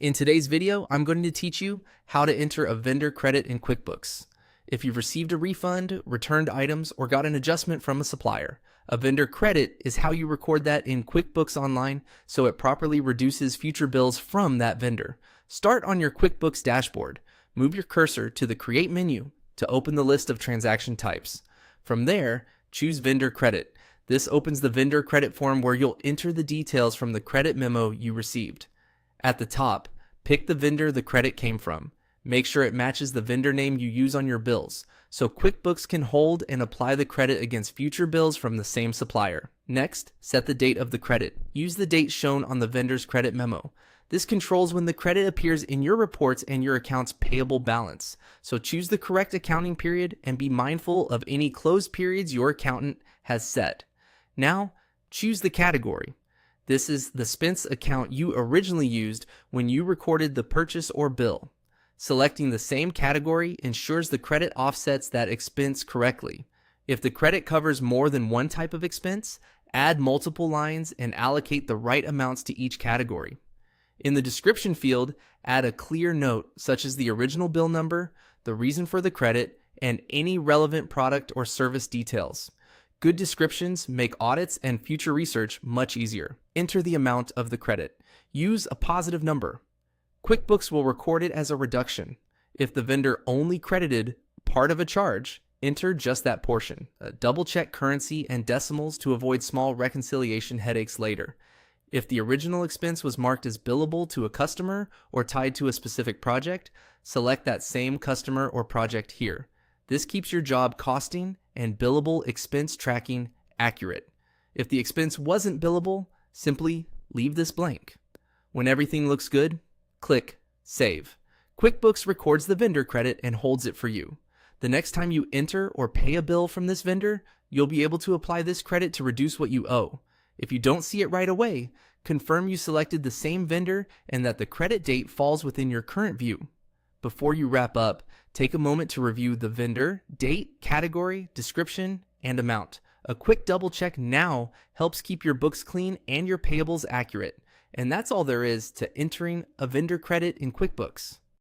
In today's video, I'm going to teach you how to enter a vendor credit in QuickBooks. If you've received a refund, returned items, or got an adjustment from a supplier, a vendor credit is how you record that in QuickBooks Online so it properly reduces future bills from that vendor. Start on your QuickBooks dashboard. Move your cursor to the Create menu to open the list of transaction types. From there, choose Vendor Credit. This opens the vendor credit form where you'll enter the details from the credit memo you received. At the top, pick the vendor the credit came from. Make sure it matches the vendor name you use on your bills, so QuickBooks can hold and apply the credit against future bills from the same supplier. Next, set the date of the credit. Use the date shown on the vendor's credit memo. This controls when the credit appears in your reports and your account's payable balance. So choose the correct accounting period and be mindful of any closed periods your accountant has set. Now, choose the category. This is the expense account you originally used when you recorded the purchase or bill. Selecting the same category ensures the credit offsets that expense correctly. If the credit covers more than one type of expense, add multiple lines and allocate the right amounts to each category. In the description field, add a clear note such as the original bill number, the reason for the credit, and any relevant product or service details. Good descriptions make audits and future research much easier. Enter the amount of the credit. Use a positive number. QuickBooks will record it as a reduction. If the vendor only credited part of a charge, enter just that portion. Double-check currency and decimals to avoid small reconciliation headaches later. If the original expense was marked as billable to a customer or tied to a specific project, select that same customer or project here. This keeps your job costing and billable expense tracking accurate. If the expense wasn't billable, simply leave this blank. When everything looks good, click Save. QuickBooks records the vendor credit and holds it for you. The next time you enter or pay a bill from this vendor, you'll be able to apply this credit to reduce what you owe. If you don't see it right away, confirm you selected the same vendor and that the credit date falls within your current view. Before you wrap up, take a moment to review the vendor, date, category, description, and amount. A quick double check now helps keep your books clean and your payables accurate. And that's all there is to entering a vendor credit in QuickBooks.